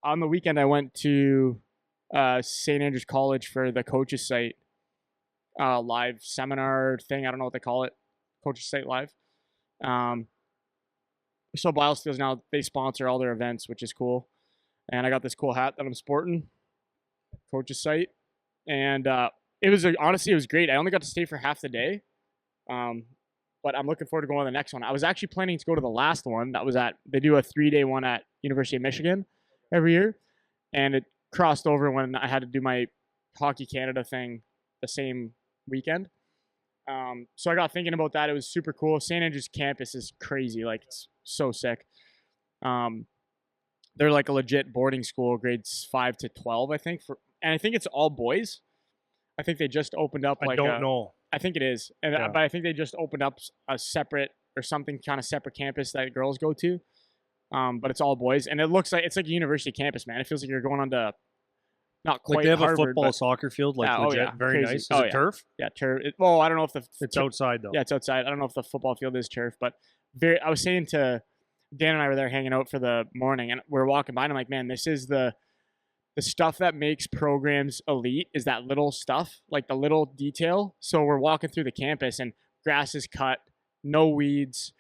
on the weekend I went to St. Andrews College for the coaches site live seminar thing. I don't know what they call it. Coaches site live. Um, so BioSteel's now they sponsor all their events, which is cool. And I got this cool hat that I'm sporting. Coaches site, and honestly it was great. I only got to stay for half the day, but I'm looking forward to going to the next one. I was actually planning to go to the last one. They do a 3-day one at University of Michigan every year, and it crossed over when I had to do my Hockey Canada thing the same weekend. So I got thinking about that. It was super cool. St. Andrews campus is crazy. Like, it's so sick. They're like a legit boarding school, grades 5 to 12, I think. And I think it's all boys. I think they just opened up I don't know. I think it is. But I think they just opened up a separate or something kind of separate campus that girls go to. But it's all boys. And it's like a university campus, man. It feels like you're going on to not quite like they have Harvard, a football soccer field, like legit, very crazy. nice. Is it turf? Yeah, turf. Well, I don't know if it's outside though. Yeah, it's outside. I don't know if the football field is turf, but I was saying to Dan and I were there hanging out for the morning, and we're walking by, and I'm like, man, this is the stuff that makes programs elite is that little stuff, like the little detail. So we're walking through the campus, and grass is cut, no weeds,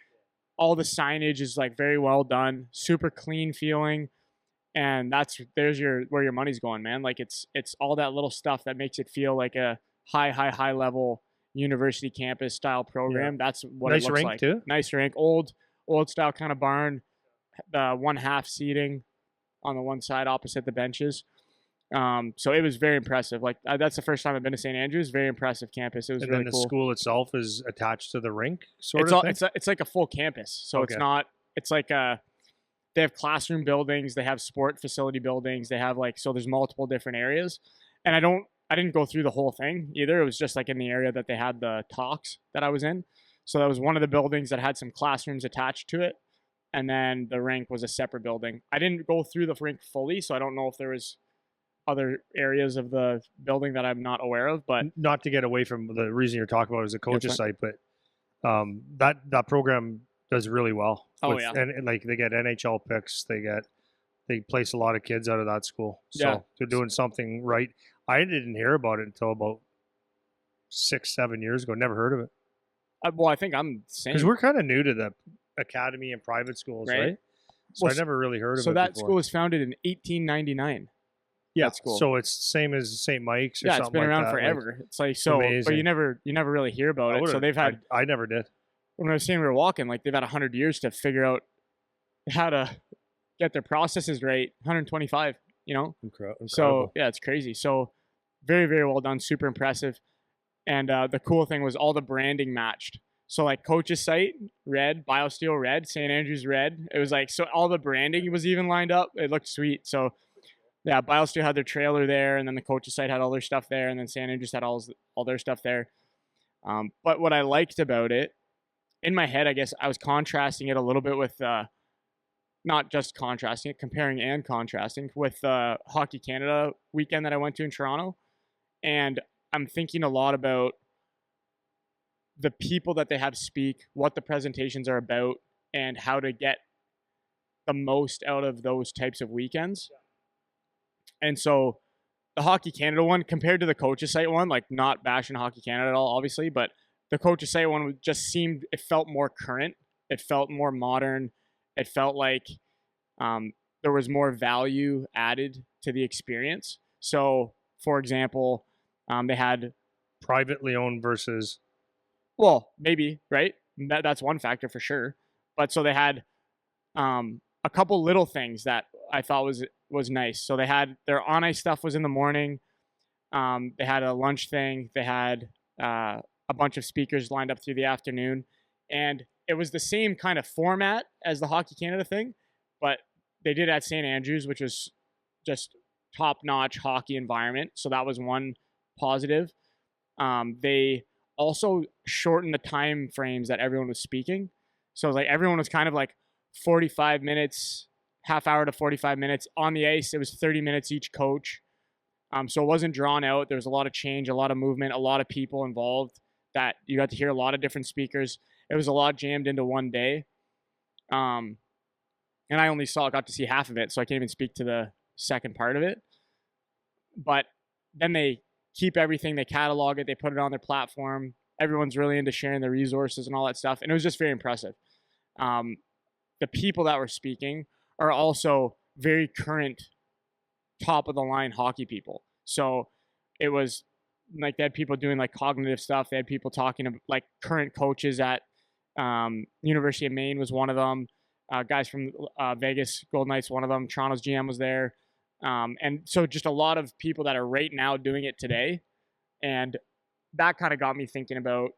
all the signage is like very well done, super clean feeling, and where your money's going, man. Like it's all that little stuff that makes it feel like a high level university campus style program. Yeah. That's what nice it looks rink like. Too. Nice rink, old style kind of barn, the 1/2 seating on the one side opposite the benches. So it was very impressive. Like that's the first time I've been to St. Andrews. Very impressive campus. It was and really then the cool. School itself is attached to the rink, sort of thing? It's like a full campus. So okay. It's like they have classroom buildings. They have sport facility buildings. They have so there's multiple different areas. And I didn't go through the whole thing either. It was just like in the area that they had the talks that I was in. So that was one of the buildings that had some classrooms attached to it. And then the rink was a separate building. I didn't go through the rink fully, so I don't know if there was other areas of the building that I'm not aware of. But not to get away from the reason you're talking about is a coach's site, but that program does really well. And like they get NHL picks, they place a lot of kids out of that school. So they're doing something right. I didn't hear about it until about 6-7 years ago. Never heard of it. Well, I think I'm saying because we're kind of new to the academy and private schools, right? So I never really heard of it. So that before. School was founded in 1899. Yeah, so it's same as St. Mike's. Or something it's been around like forever. Like, it's like so, amazing. But you never really hear about it. So they've had. I never did. When I was saying we were walking, like they've had 100 years to figure out how to get their processes right. 125, Incredible. So yeah, it's crazy. So very, very well done. Super impressive. And the cool thing was all the branding matched. So like coach's site, red, BioSteel red, St. Andrews red. It was like, so all the branding was even lined up. It looked sweet. So yeah, BioSteel had their trailer there, and then the coach's site had all their stuff there, and then St. Andrews had all their stuff there. But what I liked about it, in my head, I guess I was contrasting it a little bit with, not just contrasting it, comparing and contrasting with Hockey Canada weekend that I went to in Toronto. And I'm thinking a lot about the people that they have speak, what the presentations are about, and how to get the most out of those types of weekends. And so the Hockey Canada one, compared to the coach's site one, like not bashing Hockey Canada at all, obviously, but the coach's site one just it felt more current. It felt more modern. It felt like there was more value added to the experience. So, for example, they had privately owned versus. Well, maybe, right? That's one factor for sure. But so they had a couple little things that I thought was nice. So they had their on ice stuff was in the morning. They had a lunch thing. They had a bunch of speakers lined up through the afternoon, and it was the same kind of format as the Hockey Canada thing, but they did at St. Andrews, which was just top-notch hockey environment. So that was one positive. They also shortened the time frames that everyone was speaking. So it was like everyone was kind of like 45 minutes, half hour to 45 minutes. On the ice, it was 30 minutes each coach. So it wasn't drawn out. There was a lot of change, a lot of movement, a lot of people involved that you got to hear a lot of different speakers. It was a lot jammed into one day. And I only got to see half of it, so I can't even speak to the second part of it. But then they keep everything, they catalog it, they put it on their platform. Everyone's really into sharing their resources and all that stuff. And it was just very impressive. The people that were speaking are also very current, top of the line hockey people. So it was like they had people doing like cognitive stuff. They had people talking about like current coaches at University of Maine was one of them. Guys from Vegas Golden Knights, one of them. Toronto's GM was there. And so just a lot of people that are right now doing it today. And that kind of got me thinking about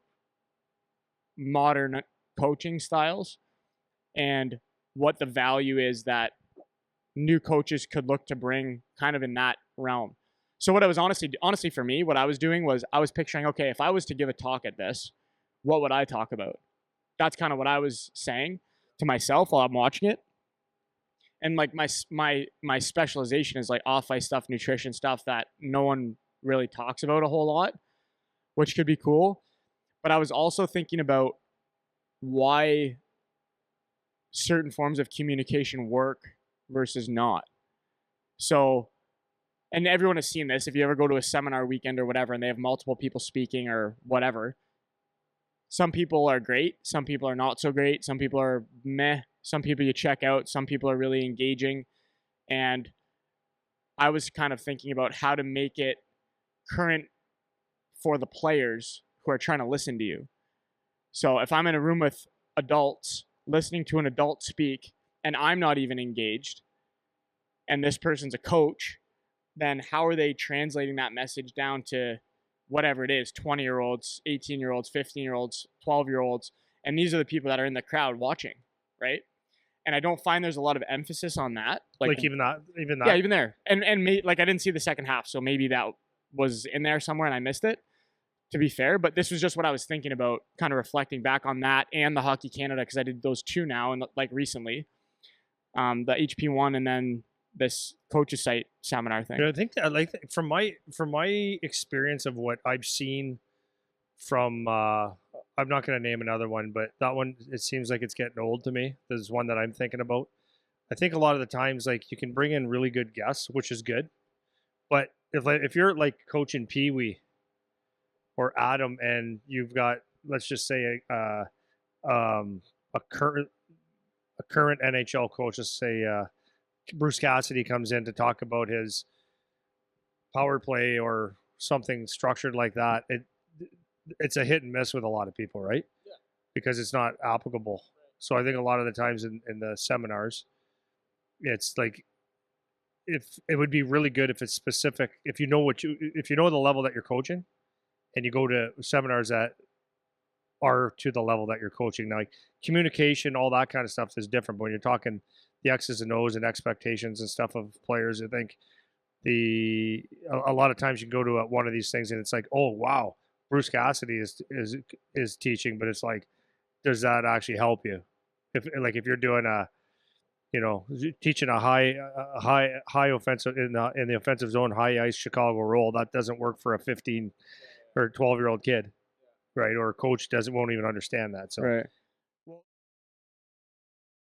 modern coaching styles and what the value is that new coaches could look to bring kind of in that realm. So what I was honestly for me, what I was doing was I was picturing, okay, if I was to give a talk at this, what would I talk about? That's kind of what I was saying to myself while I'm watching it. And like my specialization is like off-ice stuff, nutrition stuff that no one really talks about a whole lot, which could be cool. But I was also thinking about why certain forms of communication work versus not. So, and everyone has seen this. If you ever go to a seminar weekend or whatever, and they have multiple people speaking or whatever, some people are great. Some people are not so great. Some people are meh. Some people you check out. Some people are really engaging. And I was kind of thinking about how to make it current for the players who are trying to listen to you. So if I'm in a room with adults listening to an adult speak and I'm not even engaged and this person's a coach, then how are they translating that message down to whatever it is, 20-year-olds, 18-year-olds, 15-year-olds, 12-year-olds, and these are the people that are in the crowd watching, right? And I don't find there's a lot of emphasis on that. Like even that. Yeah, even there. And like I didn't see the second half, so maybe that was in there somewhere and I missed it, to be fair. But this was just what I was thinking about, kind of reflecting back on that and the Hockey Canada, because I did those two now and like recently, the HP1 and then this coaches site seminar thing. Yeah, I think that, like, from my experience of what I've seen from I'm not going to name another one, but that one, it seems like it's getting old to me. There's one that I'm thinking about. I think a lot of the times, like, you can bring in really good guests, which is good, but if you're like coaching Pee Wee or Adam, and you've got, let's just say a current NHL coach, let's say Bruce Cassidy comes in to talk about his power play or something structured like that, it's a hit and miss with a lot of people, right? Yeah. Because it's not applicable. Right. So I think a lot of the times in the seminars, it's like, if it would be really good if it's specific, if you know the level that you're coaching, and you go to seminars that are to the level that you're coaching. Now, like, communication, all that kind of stuff is different. But when you're talking the X's and O's and expectations and stuff of players, I think a lot of times you can go to one of these things and it's like, oh wow, Bruce Cassidy is teaching, but it's like, does that actually help you? If you're doing teaching a high offensive in the offensive zone, high ice Chicago roll, that doesn't work for a 15 or 12-year-old kid, right? Or a coach won't even understand that. So right.